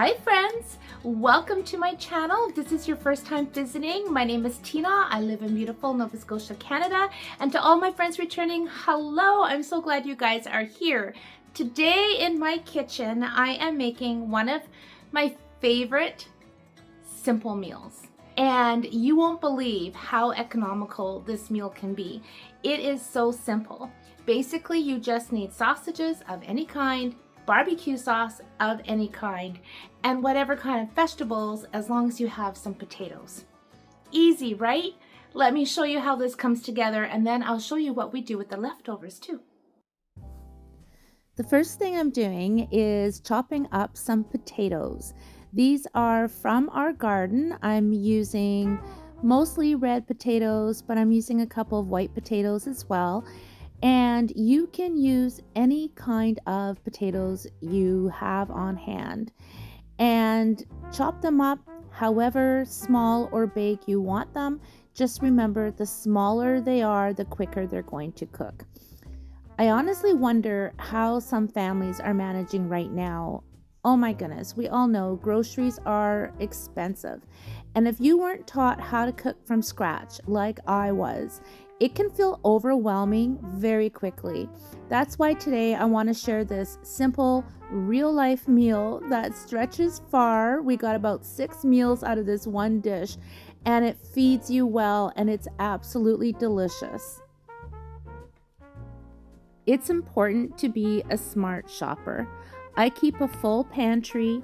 Hi friends, welcome to my channel. If this is your first time visiting, my name is Tina. I live in beautiful Nova Scotia, Canada. And to all my friends returning, hello, I'm so glad you guys are here. Today in my kitchen, I am making one of my favorite simple meals. And you won't believe how economical this meal can be. It is so simple. Basically, you just need sausages of any kind, barbecue sauce of any kind, and whatever kind of vegetables, as long as you have some potatoes. Easy, right? Let me show you how this comes together, and then I'll show you what we do with the leftovers too. The first thing I'm doing is chopping up some potatoes. These are from our garden. I'm using mostly red potatoes, but I'm using a couple of white potatoes as well. And you can use any kind of potatoes you have on hand and chop them up however small or big you want them. Just remember, the smaller they are, the quicker they're going to cook. I honestly wonder how some families are managing right now. Oh my goodness, we all know groceries are expensive. And if you weren't taught how to cook from scratch like I was, it can feel overwhelming very quickly. That's why today I want to share this simple, real life meal that stretches far. We got about 6 meals out of this one dish, and it feeds you well, and it's absolutely delicious. It's important to be a smart shopper. I keep a full pantry,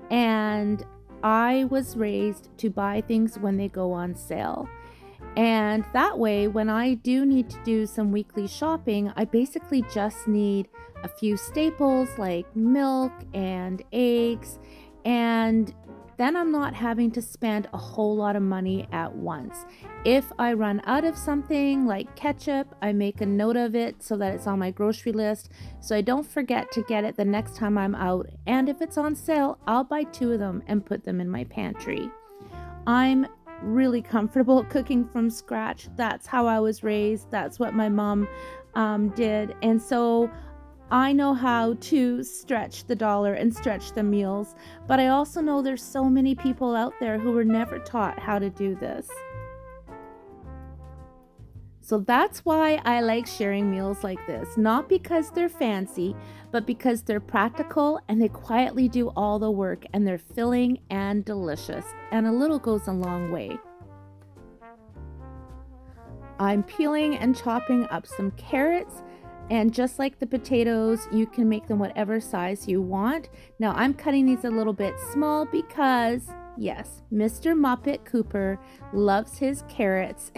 and I was raised to buy things when they go on sale. And that way, when I do need to do some weekly shopping, I basically just need a few staples like milk and eggs, and then I'm not having to spend a whole lot of money at once. If I run out of something like ketchup, I make a note of it so that it's on my grocery list so I don't forget to get it the next time I'm out. And if it's on sale, I'll buy 2 of them and put them in my pantry. I'm really comfortable cooking from scratch. That's how I was raised. That's what my mom did. And so I know how to stretch the dollar and stretch the meals, but I also know there's so many people out there who were never taught how to do this. So that's why I like sharing meals like this, not because they're fancy, but because they're practical and they quietly do all the work, and they're filling and delicious, and a little goes a long way. I'm peeling and chopping up some carrots, and just like the potatoes, you can make them whatever size you want. Now I'm cutting these a little bit small because, yes, Mr. Muppet Cooper loves his carrots,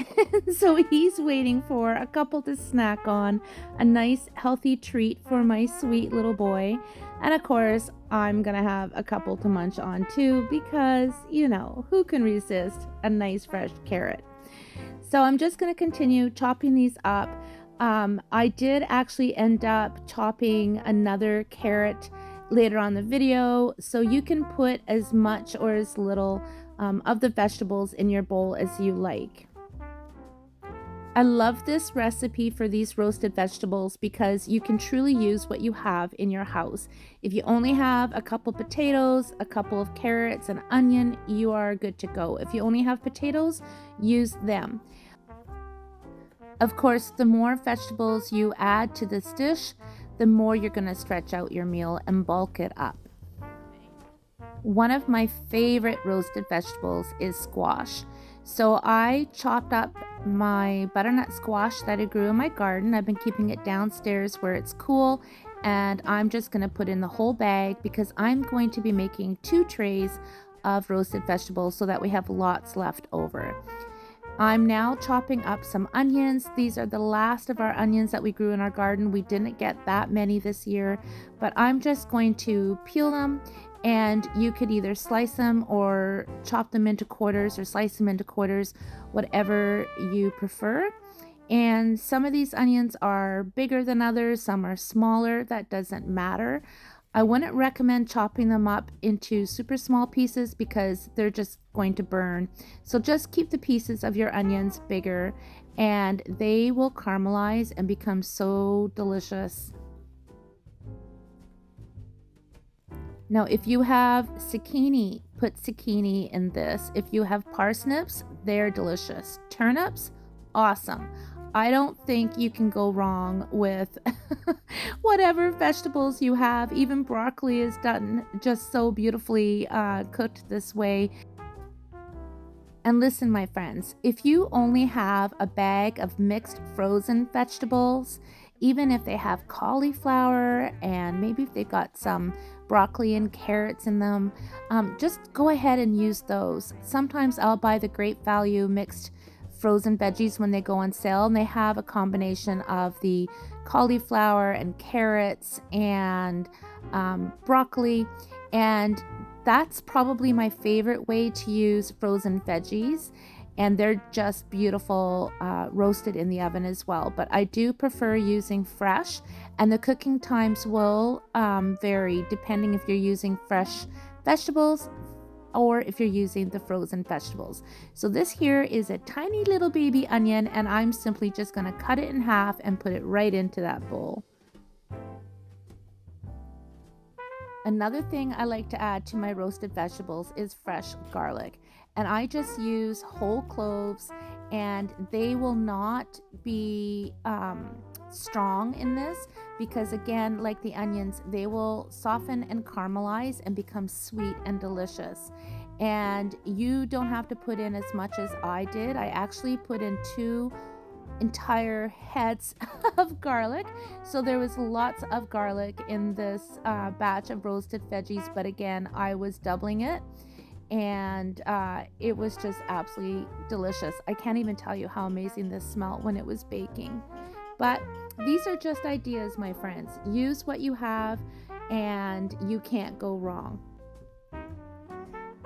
so he's waiting for a couple to snack on, a nice healthy treat for my sweet little boy. And of course, I'm gonna have a couple to munch on too because, who can resist a nice fresh carrot? So I'm just going to continue chopping these up. I did actually end up chopping another carrot later on the video, so you can put as much or as little of the vegetables in your bowl as you like. I love this recipe for these roasted vegetables because you can truly use what you have in your house. If you only have a couple potatoes, a couple of carrots, an onion, you are good to go. If you only have potatoes, use them. Of course, the more vegetables you add to this dish, the more you're going to stretch out your meal and bulk it up. One of my favorite roasted vegetables is squash. So I chopped up my butternut squash that I grew in my garden. I've been keeping it downstairs where it's cool, and I'm just going to put in the whole bag because I'm going to be making 2 trays of roasted vegetables so that we have lots left over. I'm now chopping up some onions. These are the last of our onions that we grew in our garden. We didn't get that many this year, but I'm just going to peel them, and you could either slice them or chop them into quarters or slice them into quarters, whatever you prefer. And some of these onions are bigger than others, some are smaller. That doesn't matter. I wouldn't recommend chopping them up into super small pieces because they're just going to burn. So just keep the pieces of your onions bigger, and they will caramelize and become so delicious. Now, if you have zucchini, put zucchini in this. If you have parsnips, they're delicious. Turnips, awesome. I don't think you can go wrong with whatever vegetables you have. Even broccoli is done just so beautifully cooked this way. And listen, my friends, if you only have a bag of mixed frozen vegetables, even if they have cauliflower and maybe if they've got some broccoli and carrots in them, just go ahead and use those. Sometimes I'll buy the Great Value mixed frozen veggies when they go on sale, and they have a combination of the cauliflower and carrots and broccoli, and that's probably my favorite way to use frozen veggies, and they're just beautiful roasted in the oven as well. But I do prefer using fresh, and the cooking times will vary depending if you're using fresh vegetables or if you're using the frozen vegetables. So this here is a tiny little baby onion, and I'm simply just going to cut it in half and put it right into that bowl. Another thing I like to add to my roasted vegetables is fresh garlic, and I just use whole cloves, and they will not be strong in this because, again, like the onions, they will soften and caramelize and become sweet and delicious. And you don't have to put in as much as I did. I actually put in 2 entire heads of garlic, so there was lots of garlic in this batch of roasted veggies, but again, I was doubling it, and it was just absolutely delicious. I can't even tell you how amazing this smelled when it was baking. But these are just ideas, my friends. Use what you have and you can't go wrong.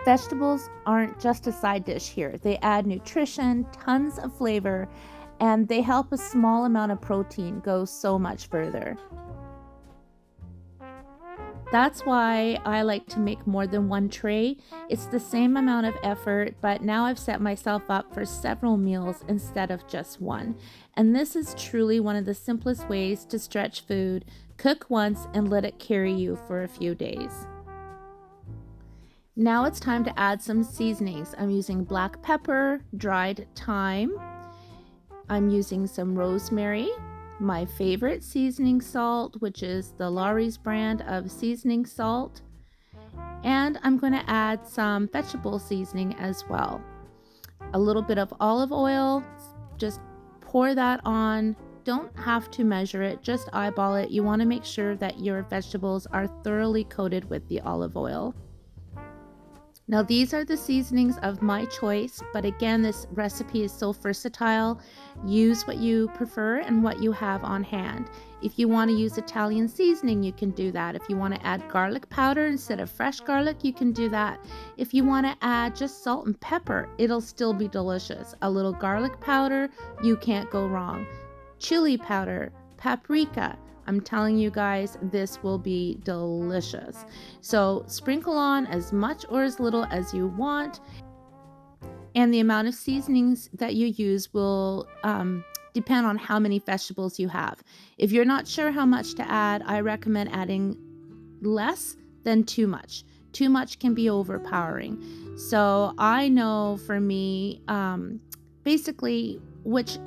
Vegetables aren't just a side dish here. They add nutrition, tons of flavor, and they help a small amount of protein go so much further. That's why I like to make more than one tray. It's the same amount of effort, but now I've set myself up for several meals instead of just one. And this is truly one of the simplest ways to stretch food. Cook once and let it carry you for a few days. Now it's time to add some seasonings. I'm using black pepper, dried thyme. I'm using some rosemary, my favorite seasoning salt, which is the Lawry's brand of seasoning salt, and I'm going to add some vegetable seasoning as well. A little bit of olive oil, just pour that on. Don't have to measure it, just eyeball it. You want to make sure that your vegetables are thoroughly coated with the olive oil. Now these are the seasonings of my choice, but again, this recipe is so versatile. Use what you prefer and what you have on hand. If you want to use Italian seasoning, you can do that. If you want to add garlic powder instead of fresh garlic, you can do that. If you want to add just salt and pepper, it'll still be delicious. A little garlic powder, you can't go wrong. Chili powder, paprika. I'm telling you guys, this will be delicious. So sprinkle on as much or as little as you want. And the amount of seasonings that you use will depend on how many vegetables you have. If you're not sure how much to add, I recommend adding less than too much. Too much can be overpowering. So I know for me, basically which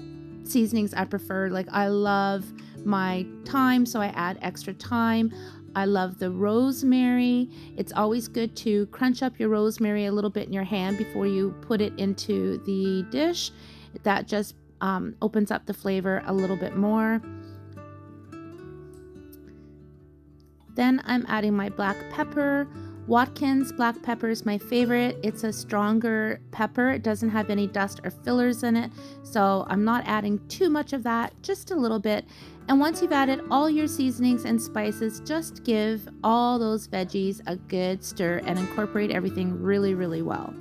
seasonings I prefer. Like I love my thyme, so I add extra thyme. I love the rosemary. It's always good to crunch up your rosemary a little bit in your hand before you put it into the dish. That just opens up the flavor a little bit more. Then I'm adding my black pepper. Watkins black pepper is my favorite. It's a stronger pepper. It doesn't have any dust or fillers in it, so I'm not adding too much of that, just a little bit. And once you've added all your seasonings and spices, just give all those veggies a good stir and incorporate everything really, really well.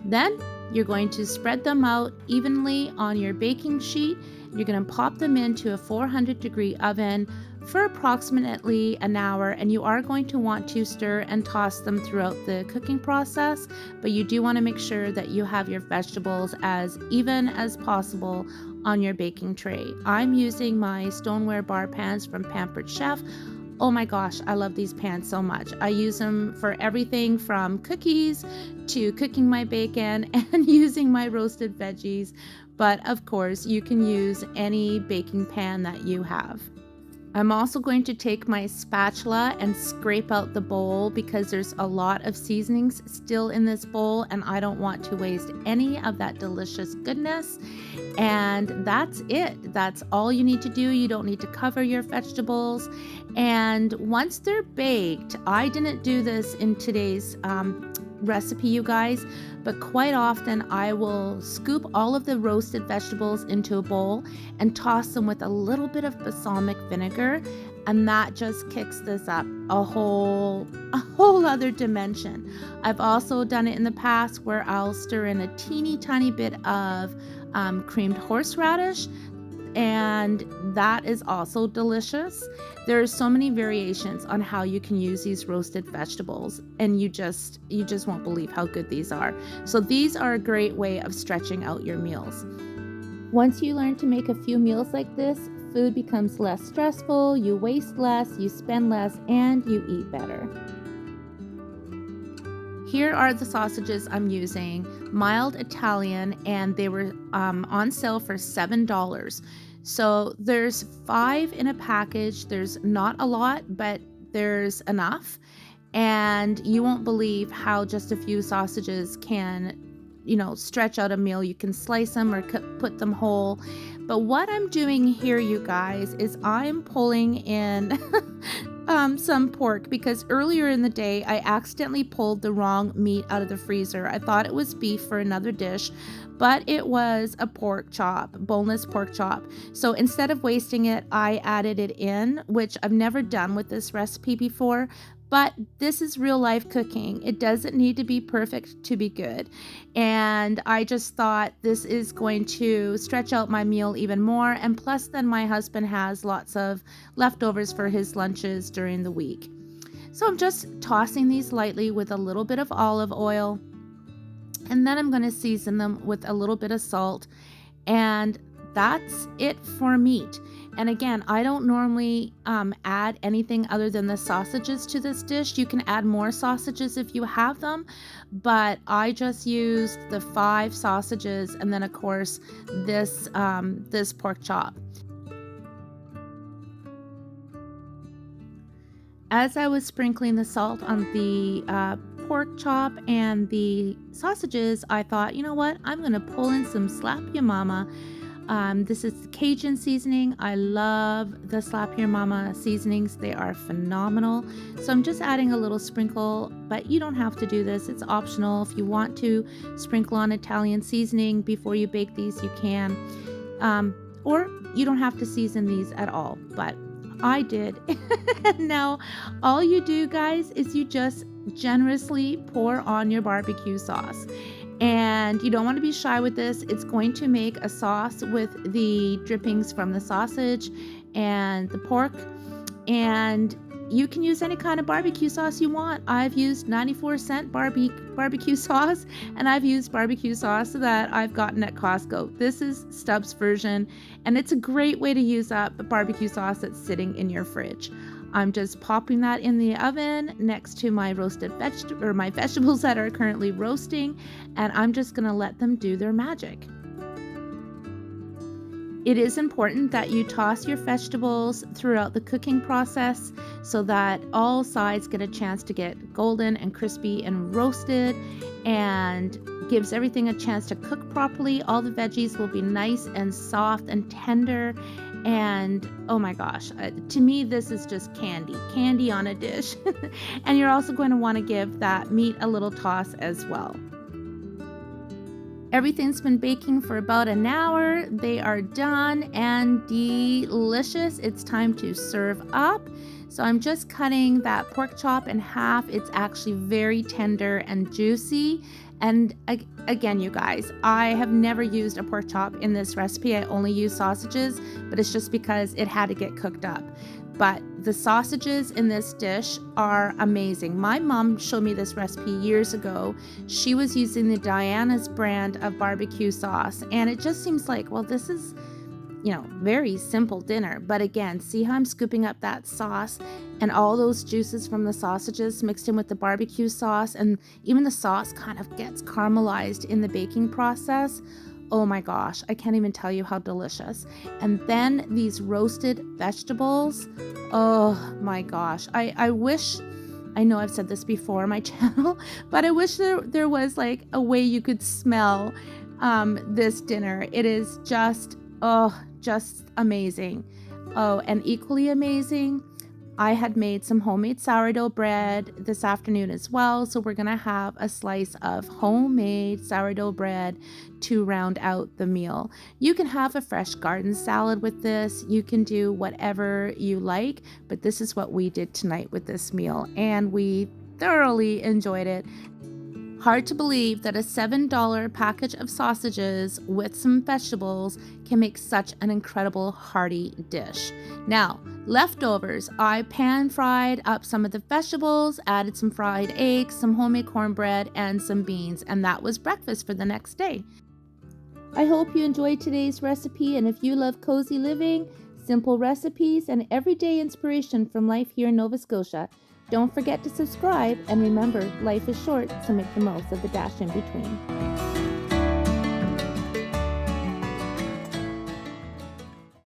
Then you're going to spread them out evenly on your baking sheet. You're going to pop them into a 400-degree oven for approximately an hour, and you are going to want to stir and toss them throughout the cooking process, but you do want to make sure that you have your vegetables as even as possible on your baking tray. I'm using my stoneware bar pans from Pampered Chef. Oh my gosh, I love these pans so much. I use them for everything from cookies to cooking my bacon and using my roasted veggies. But of course, you can use any baking pan that you have. I'm also going to take my spatula and scrape out the bowl because there's a lot of seasonings still in this bowl and I don't want to waste any of that delicious goodness. And that's it. That's all you need to do. You don't need to cover your vegetables. And once they're baked, I didn't do this in today's recipe, you guys, but quite often I will scoop all of the roasted vegetables into a bowl and toss them with a little bit of balsamic vinegar, and that just kicks this up a whole other dimension. I've also done it in the past where I'll stir in a teeny tiny bit of creamed horseradish, and that is also delicious. There are so many variations on how you can use these roasted vegetables, and you just won't believe how good these are. So these are a great way of stretching out your meals. Once you learn to make a few meals like this, food becomes less stressful, you waste less, you spend less, and you eat better. Here are the sausages I'm using, mild Italian, and they were on sale for $7. So there's 5 in a package. There's not a lot, but there's enough. And you won't believe how just a few sausages can, stretch out a meal. You can slice them or put them whole. But what I'm doing here, you guys, is I'm pulling in some pork because earlier in the day I accidentally pulled the wrong meat out of the freezer. I thought it was beef for another dish, but it was a pork chop, boneless pork chop. So instead of wasting it, I added it in, which I've never done with this recipe before. But this is real life cooking. It doesn't need to be perfect to be good. And I just thought this is going to stretch out my meal even more. And plus, then my husband has lots of leftovers for his lunches during the week. So I'm just tossing these lightly with a little bit of olive oil. And then I'm going to season them with a little bit of salt. And that's it for meat. And again, I don't normally add anything other than the sausages to this dish. You can add more sausages if you have them, but I just used the 5 sausages and then of course this pork chop. As I was sprinkling the salt on the pork chop and the sausages, I thought, you know what? I'm going to pull in some Slap Ya Mama. This is Cajun seasoning. I love the Slap Your Mama seasonings. They are phenomenal. So I'm just adding a little sprinkle, but you don't have to do this. It's optional. If you want to sprinkle on Italian seasoning before you bake these, you can. Or you don't have to season these at all, but I did. Now, all you do, guys, is you just generously pour on your barbecue sauce. And you don't want to be shy with this. It's going to make a sauce with the drippings from the sausage and the pork. And you can use any kind of barbecue sauce you want. I've used 94-cent barbecue sauce, and I've used barbecue sauce that I've gotten at Costco. This is Stubbs' version, and it's a great way to use up barbecue sauce that's sitting in your fridge. I'm just popping that in the oven next to my my vegetables that are currently roasting, and I'm just going to let them do their magic. It is important that you toss your vegetables throughout the cooking process so that all sides get a chance to get golden and crispy and roasted, and gives everything a chance to cook properly. All the veggies will be nice and soft and tender. And oh my gosh, to me, this is just candy on a dish. And you're also going to want to give that meat a little toss as well. Everything's been baking for about an hour. They are done and delicious. It's time to serve up. So I'm just cutting that pork chop in half. It's actually very tender and juicy. And again, you guys, I have never used a pork chop in this recipe. I only use sausages, but it's just because it had to get cooked up. But the sausages in this dish are amazing. My mom showed me this recipe years ago. She was using the Diana's brand of barbecue sauce, and it just seems like, well, this is, very simple dinner. But again, see how I'm scooping up that sauce and all those juices from the sausages mixed in with the barbecue sauce, and even the sauce kind of gets caramelized in the baking process. Oh my gosh, I can't even tell you how delicious. And then these roasted vegetables. Oh my gosh. I wish, I know I've said this before on my channel, but I wish there was like a way you could smell this dinner. It is just amazing. Oh, and equally amazing, I had made some homemade sourdough bread this afternoon as well, so we're gonna have a slice of homemade sourdough bread to round out the meal. You can have a fresh garden salad with this, you can do whatever you like, but this is what we did tonight with this meal, and we thoroughly enjoyed it. Hard to believe that a $7 package of sausages with some vegetables can make such an incredible hearty dish. Now, leftovers, I pan fried up some of the vegetables, added some fried eggs, some homemade cornbread, and some beans, and that was breakfast for the next day. I hope you enjoyed today's recipe, and if you love cozy living, simple recipes, and everyday inspiration from life here in Nova Scotia, don't forget to subscribe, and remember, life is short, so make the most of the dash in between.